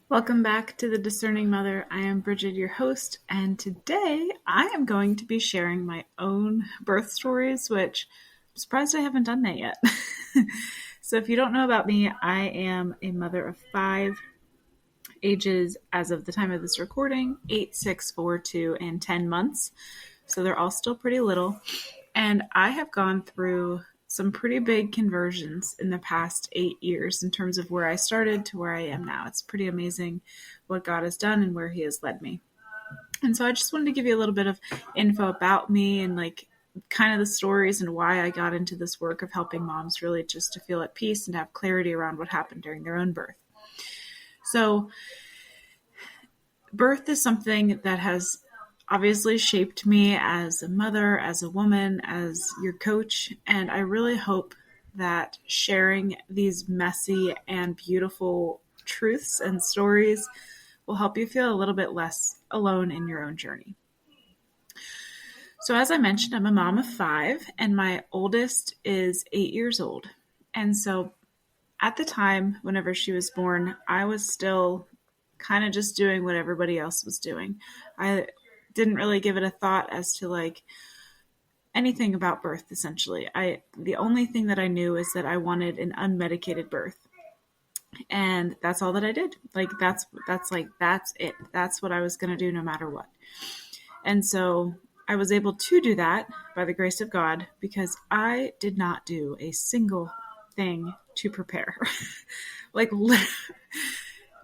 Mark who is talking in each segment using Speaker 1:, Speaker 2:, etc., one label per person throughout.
Speaker 1: Welcome back to The Discerning Mother. I am Brigid, your host, and today I am going to be sharing my own birth stories, which I'm surprised I haven't done that yet. So if you don't know about me, I am a mother of five, ages as of the time of this recording, 8, 6, 4, 2, and 10 months. So they're all still pretty little. And I have gone through some pretty big conversions in the past 8 years in terms of where I started to where I am now. It's pretty amazing what God has done and where He has led me. And so I just wanted to give you a little bit of info about me and kind of the stories and why I got into this work of helping moms really just to feel at peace and have clarity around what happened during their own birth. So birth is something that has obviously shaped me as a mother, as a woman, as your coach. And I really hope that sharing these messy and beautiful truths and stories will help you feel a little bit less alone in your own journey. So as I mentioned, I'm a mom of five, and my oldest is 8 years old. And so at the time, whenever she was born, I was still kind of just doing what everybody else was doing. I didn't really give it a thought as to anything about birth, essentially. The only thing that I knew is that I wanted an unmedicated birth. And that's all that I did. That's it. That's what I was going to do no matter what. And so I was able to do that by the grace of God because I did not do a single thing to prepare.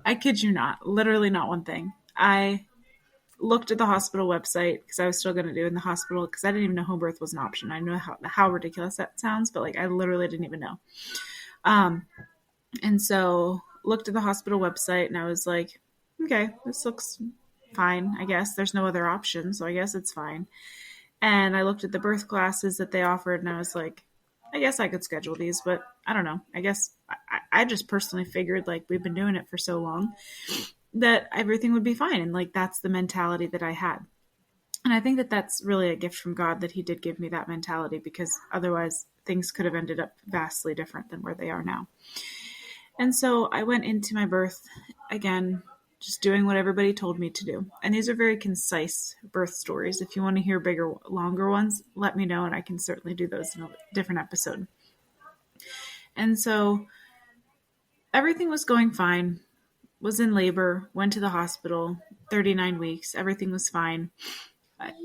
Speaker 1: I kid you not, literally not one thing. I looked at the hospital website because I was still going to do it in the hospital because I didn't even know home birth was an option. I know how ridiculous that sounds, but I literally didn't even know. And so looked at the hospital website and I was like, okay, this looks fine. I guess there's no other option. So I guess it's fine. And I looked at the birth classes that they offered and I was like, I guess I could schedule these, but I don't know. I guess I just personally figured we've been doing it for so long that everything would be fine. And that's the mentality that I had. And I think that that's really a gift from God that He did give me that mentality because otherwise things could have ended up vastly different than where they are now. And so I went into my birth again, just doing what everybody told me to do. And these are very concise birth stories. If you want to hear bigger, longer ones, let me know and I can certainly do those in a different episode. And so everything was going fine. Was in labor, went to the hospital, 39 weeks, everything was fine.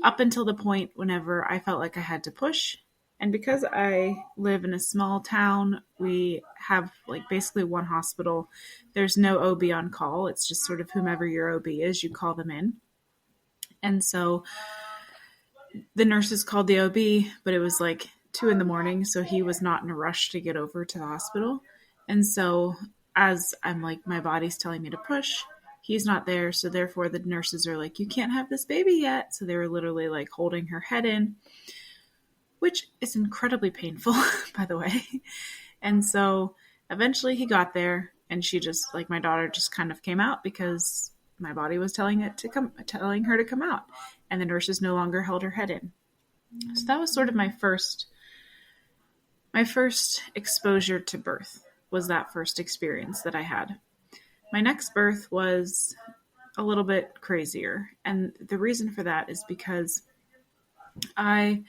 Speaker 1: Up until the point whenever I felt like I had to push. And because I live in a small town, we have basically one hospital. There's no OB on call. It's just sort of whomever your OB is, you call them in. And so the nurses called the OB, but it was 2 a.m. So he was not in a rush to get over to the hospital. And so as I'm my body's telling me to push, he's not there. So therefore the nurses are you can't have this baby yet. So they were literally holding her head in, which is incredibly painful, by the way. And so eventually he got there and she just my daughter just kind of came out because my body was telling her to come out, and the nurses no longer held her head in. So that was sort of my first exposure to birth. Was that first experience that I had. My next birth was a little bit crazier. And the reason for that is because I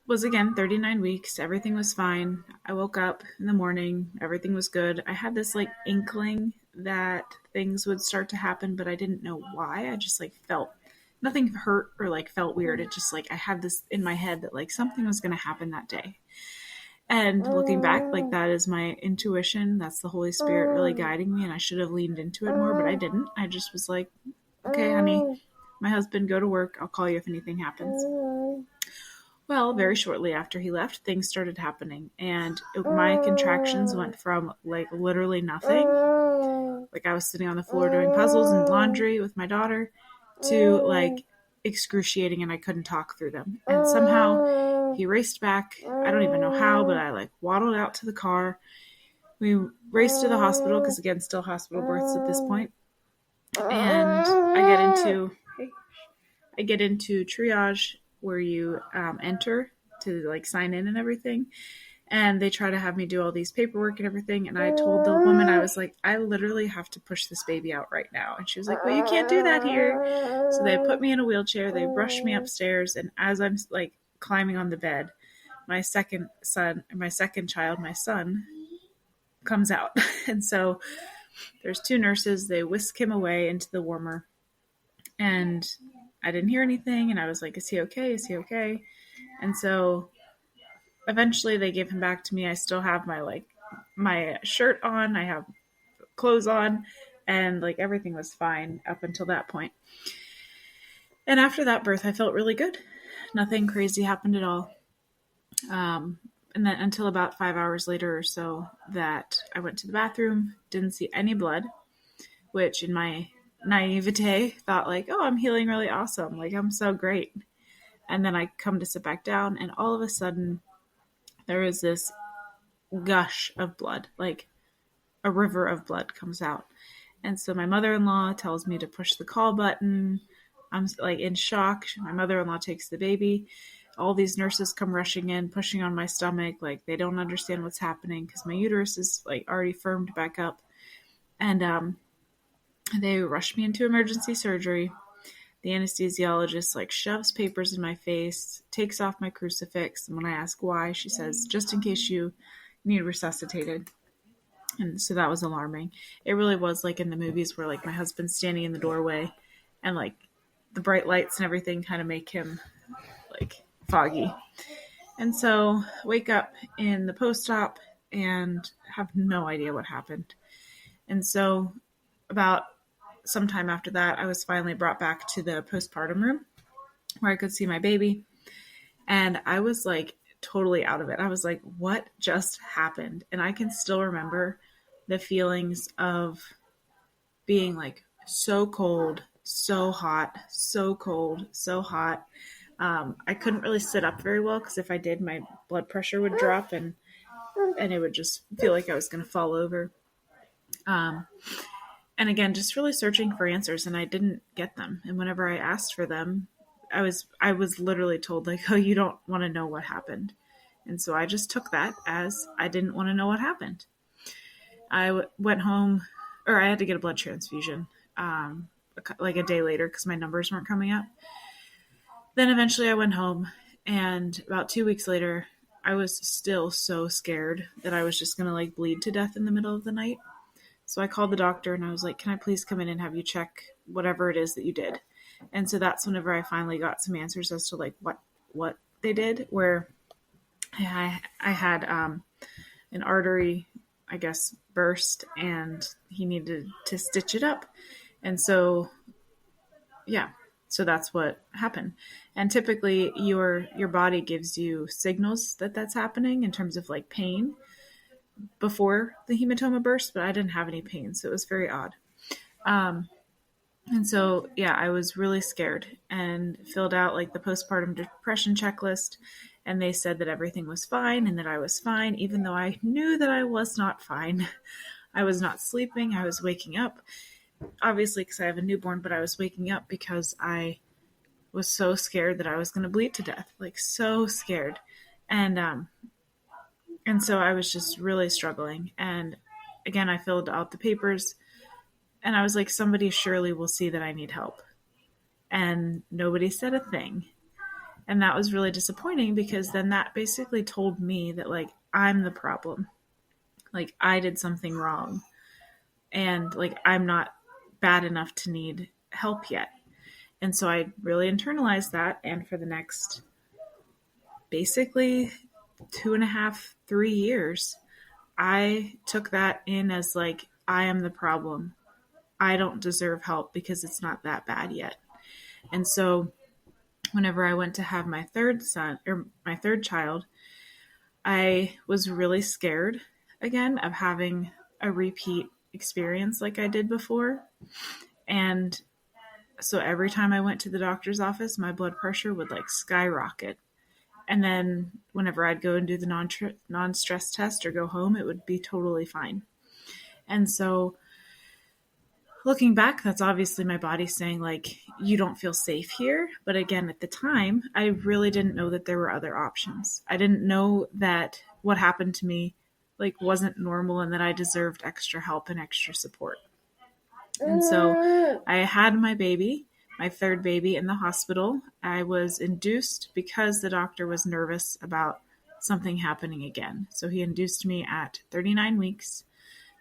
Speaker 1: was, again, 39 weeks. Everything was fine. I woke up in the morning. Everything was good. I had this inkling that things would start to happen, but I didn't know why. I just felt nothing hurt or felt weird. It just I had this in my head that something was going to happen that day. And looking back, that is my intuition. That's the Holy Spirit really guiding me. And I should have leaned into it more, but I didn't. I just was okay, honey, my husband, go to work. I'll call you if anything happens. Well, very shortly after he left, things started happening. And my contractions went from literally nothing. I was sitting on the floor doing puzzles and laundry with my daughter to excruciating, and I couldn't talk through them. And somehow he raced back. I don't even know how, but I waddled out to the car. We raced to the hospital because, again, still hospital births at this point. And I get into triage where you enter to sign in and everything. And they try to have me do all these paperwork and everything. And I told the woman, I was like, I literally have to push this baby out right now. And she was like, well, you can't do that here. So they put me in a wheelchair. They rushed me upstairs. And as I'm like climbing on the bed, my second child, my son, comes out. And so there's two nurses. They whisk him away into the warmer. And I didn't hear anything. And I was like, is he okay? Is he okay? And so eventually they gave him back to me. I still have my shirt on. I have clothes on, and like everything was fine up until that point. And after that birth, I felt really good. Nothing crazy happened at all. And then until about 5 hours later or so, that I went to the bathroom, didn't see any blood, which in my naivete thought like, oh, I'm healing really awesome. Like, I'm so great. And then I come to sit back down, and all of a sudden there was this gush of blood, like a river of blood comes out. And so my mother-in-law tells me to push the call button. I'm like in shock. My mother-in-law takes the baby. All these nurses come rushing in, pushing on my stomach. Like, they don't understand what's happening because my uterus is like already firmed back up. And they rush me into emergency surgery. The anesthesiologist like shoves papers in my face, takes off my crucifix. And when I ask why, she says, just in case you need resuscitated. And so that was alarming. It really was like in the movies where like my husband's standing in the doorway and like the bright lights and everything kind of make him like foggy. And so wake up in the post-op and have no idea what happened. And so about sometime after that, I was finally brought back to the postpartum room where I could see my baby. And I was like totally out of it. I was like, what just happened? And I can still remember the feelings of being like so cold, so hot, so cold, so hot. I couldn't really sit up very well because if I did, my blood pressure would drop and it would just feel like I was going to fall over. And again, just really searching for answers, and I didn't get them. And whenever I asked for them, I was literally told like, oh, you don't want to know what happened. And so I just took that as I didn't want to know what happened. I went home, or I had to get a blood transfusion like a day later because my numbers weren't coming up. Then eventually I went home, and about 2 weeks later, I was still so scared that I was just going to like bleed to death in the middle of the night. So I called the doctor and I was like, can I please come in and have you check whatever it is that you did? And so that's whenever I finally got some answers as to like what they did, where I had an artery, I guess, burst, and he needed to stitch it up. And so, yeah, so that's what happened. And typically your body gives you signals that that's happening in terms of like pain before the hematoma burst, but I didn't have any pain, so it was very odd. And so, yeah, I was really scared and filled out like the postpartum depression checklist, and they said that everything was fine and that I was fine, even though I knew that I was not fine. I was not sleeping. I was waking up, obviously because I have a newborn, but I was waking up because I was so scared that I was going to bleed to death, like so scared. And so I was just really struggling. And again, I filled out the papers and I was like, somebody surely will see that I need help. And nobody said a thing. And that was really disappointing because then that basically told me that like, I'm the problem. Like I did something wrong. And like, I'm not bad enough to need help yet. And so I really internalized that. And for the next basically 2.5, 3 years, I took that in as like, I am the problem. I don't deserve help because it's not that bad yet. And so whenever I went to have my third child, I was really scared again of having a repeat experience like I did before. And so every time I went to the doctor's office, my blood pressure would like skyrocket. And then whenever I'd go and do the non-stress test or go home, it would be totally fine. And so looking back, that's obviously my body saying like, you don't feel safe here. But again, at the time, I really didn't know that there were other options. I didn't know that what happened to me like wasn't normal and that I deserved extra help and extra support. And so I had my baby, my third baby, in the hospital. I was induced because the doctor was nervous about something happening again. So he induced me at 39 weeks.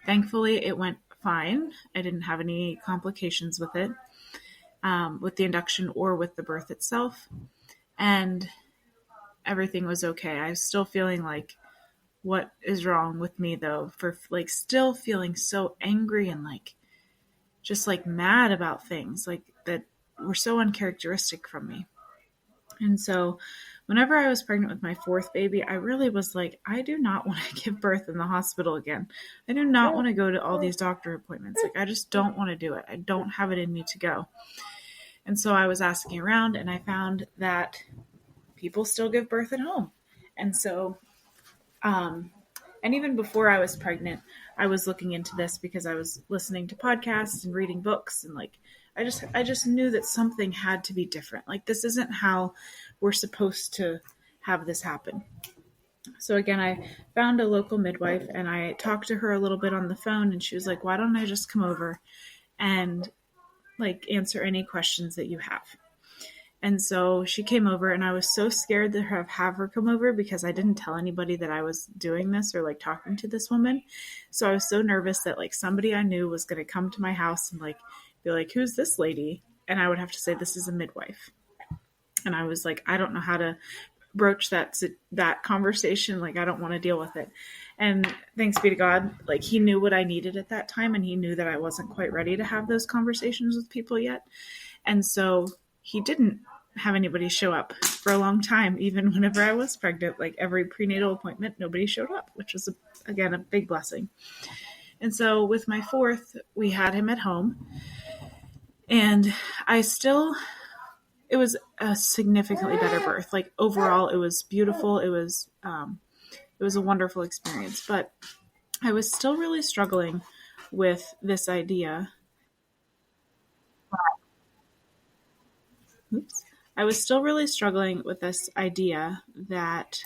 Speaker 1: Thankfully, it went fine. I didn't have any complications with it, with the induction or with the birth itself. And everything was okay. I was still feeling like, what is wrong with me though, for like still feeling so angry and like just like mad about things like that were so uncharacteristic from me. And so whenever I was pregnant with my fourth baby, I really was like, I do not want to give birth in the hospital again. I do not want to go to all these doctor appointments. Like, I just don't want to do it. I don't have it in me to go. And so I was asking around and I found that people still give birth at home. And so, and even before I was pregnant, I was looking into this because I was listening to podcasts and reading books, and like I just knew that something had to be different. Like, this isn't how we're supposed to have this happen. So again, I found a local midwife and I talked to her a little bit on the phone, and she was like, "Why don't I just come over and like answer any questions that you have?" And so she came over, and I was so scared to have her come over because I didn't tell anybody that I was doing this or like talking to this woman. So I was so nervous that like somebody I knew was going to come to my house and like be like, "Who's this lady?" And I would have to say, "This is a midwife." And I was like, I don't know how to broach that conversation. Like, I don't want to deal with it. And thanks be to God, like he knew what I needed at that time, and he knew that I wasn't quite ready to have those conversations with people yet. And so he didn't have anybody show up for a long time. Even whenever I was pregnant, like every prenatal appointment, nobody showed up, which was again a big blessing. And so with my fourth, we had him at home, and it was a significantly better birth. Like overall, it was beautiful. It was a wonderful experience, but I was still really struggling with this idea. Oops. I was still really struggling with this idea that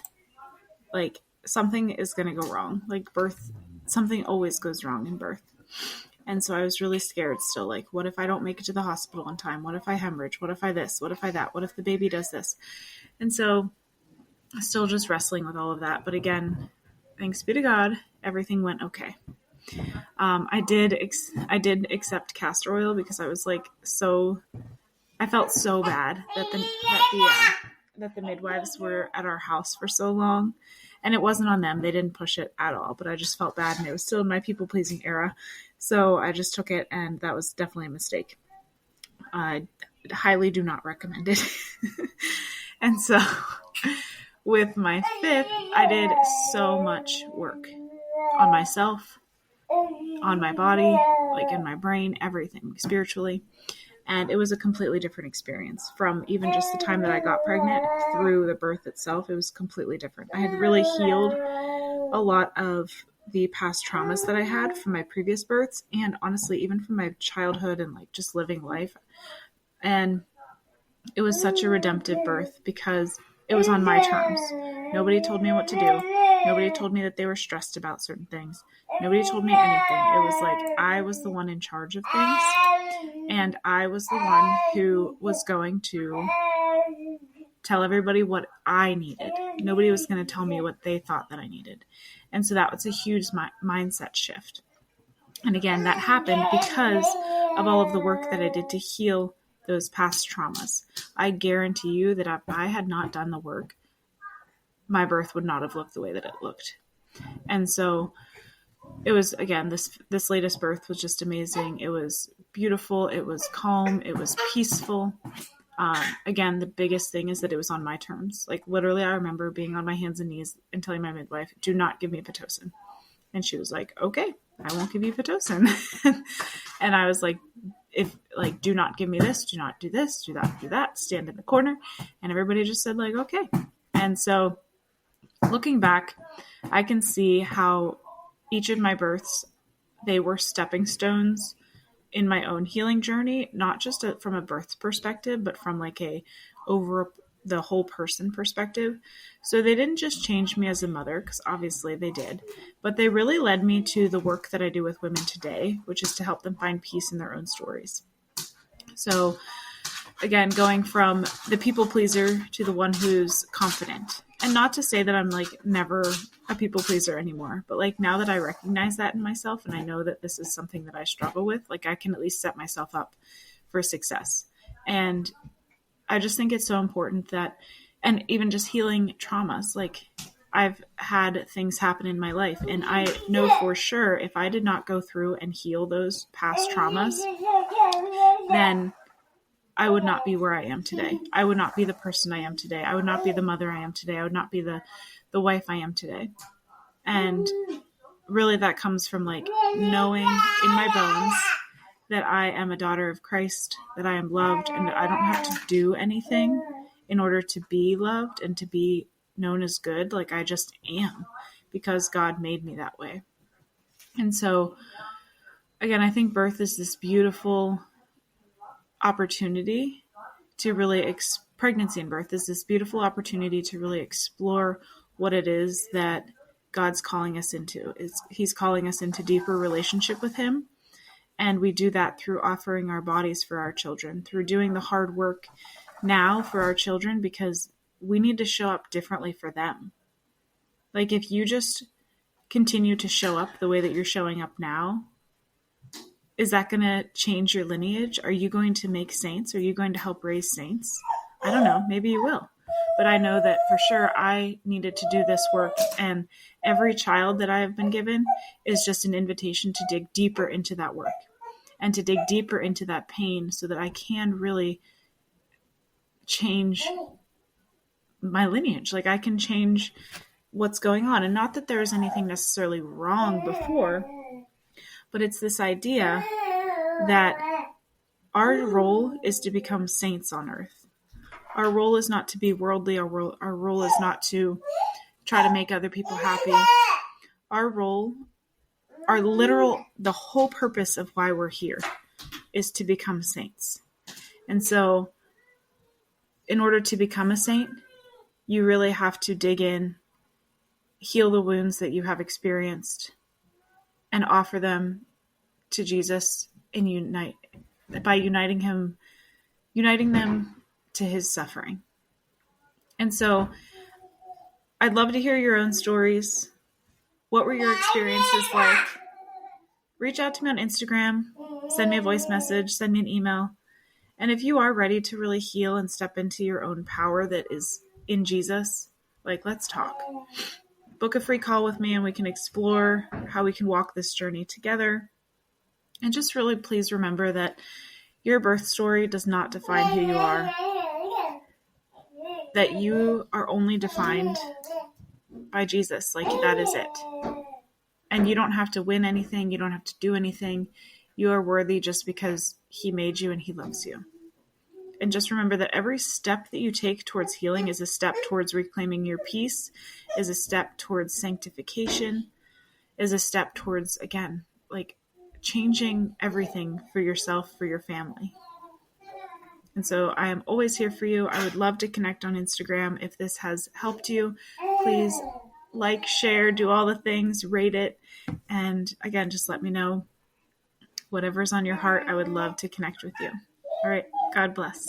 Speaker 1: like something is going to go wrong. Like birth, something always goes wrong in birth. And so I was really scared still. Like, what if I don't make it to the hospital in time? What if I hemorrhage? What if I this? What if I that? What if the baby does this? And so still just wrestling with all of that. But again, thanks be to God, everything went okay. I did accept castor oil because I was like I felt so bad that the midwives were at our house for so long, and it wasn't on them. They didn't push it at all, but I just felt bad, and it was still in my people pleasing era. So I just took it, and that was definitely a mistake. I highly do not recommend it. And so with my fifth, I did so much work on myself, on my body, like in my brain, everything, spiritually. And it was a completely different experience from even just the time that I got pregnant through the birth itself. It was completely different. I had really healed a lot of the past traumas that I had from my previous births, and honestly, even from my childhood and like just living life. And it was such a redemptive birth because it was on my terms. Nobody told me what to do. Nobody told me that they were stressed about certain things. Nobody told me anything. It was like I was the one in charge of things, and I was the one who was going to tell everybody what I needed. Nobody was going to tell me what they thought that I needed. And so that was a huge mindset shift. And again, that happened because of all of the work that I did to heal those past traumas. I guarantee you that if I had not done the work, my birth would not have looked the way that it looked. And so it was, again, this latest birth was just amazing. It was beautiful. It was calm. It was peaceful. Again, the biggest thing is that it was on my terms. Like literally, I remember being on my hands and knees and telling my midwife, "Do not give me Pitocin." And she was like, "Okay, I won't give you Pitocin." And I was like, do not give me this, do not do this, do that, stand in the corner. And everybody just said like, okay. And so looking back, I can see how each of my births, they were stepping stones in my own healing journey, not just from a birth perspective, but from like a the whole person perspective. So they didn't just change me as a mother, because obviously they did, but they really led me to the work that I do with women today, which is to help them find peace in their own stories. So again, going from the people pleaser to the one who's confident. And not to say that I'm like never a people pleaser anymore, but like now that I recognize that in myself and I know that this is something that I struggle with, like I can at least set myself up for success. And I just think it's so important that, and even just healing traumas, like I've had things happen in my life, and I know for sure if I did not go through and heal those past traumas, then I would not be where I am today. I would not be the person I am today. I would not be the mother I am today. I would not be the wife I am today. And really that comes from like knowing in my bones that I am a daughter of Christ, that I am loved, and that I don't have to do anything in order to be loved and to be known as good. Like I just am, because God made me that way. And so, again, I think birth is this beautiful opportunity to really, pregnancy and birth is this beautiful opportunity to really explore what it is that God's calling us into. He's calling us into deeper relationship with him. And we do that through offering our bodies for our children, through doing the hard work now for our children, because we need to show up differently for them. Like if you just continue to show up the way that you're showing up now, is that going to change your lineage? Are you going to make saints? Are you going to help raise saints? I don't know. Maybe you will. But I know that for sure I needed to do this work. And every child that I have been given is just an invitation to dig deeper into that work and to dig deeper into that pain so that I can really change my lineage. Like I can change what's going on. And not that there is anything necessarily wrong before, but it's this idea that our role is to become saints on earth. Our role is not to be worldly. Our role is not to try to make other people happy. Our role, the whole purpose of why we're here is to become saints. And so in order to become a saint, you really have to dig in, heal the wounds that you have experienced, and offer them to Jesus and uniting them to his suffering. And so I'd love to hear your own stories. What were your experiences like? Reach out to me on Instagram, send me a voice message, send me an email. And if you are ready to really heal and step into your own power that is in Jesus, like let's talk. Book a free call with me and we can explore how we can walk this journey together. And just really please remember that your birth story does not define who you are. That you are only defined by Jesus. Like that is it. And you don't have to win anything. You don't have to do anything. You are worthy just because he made you and he loves you. And just remember that every step that you take towards healing is a step towards reclaiming your peace, is a step towards sanctification, is a step towards, again, like changing everything for yourself, for your family. And so I am always here for you. I would love to connect on Instagram. If this has helped you, please like, share, do all the things, rate it. And again, just let me know whatever's on your heart. I would love to connect with you. All right. God bless.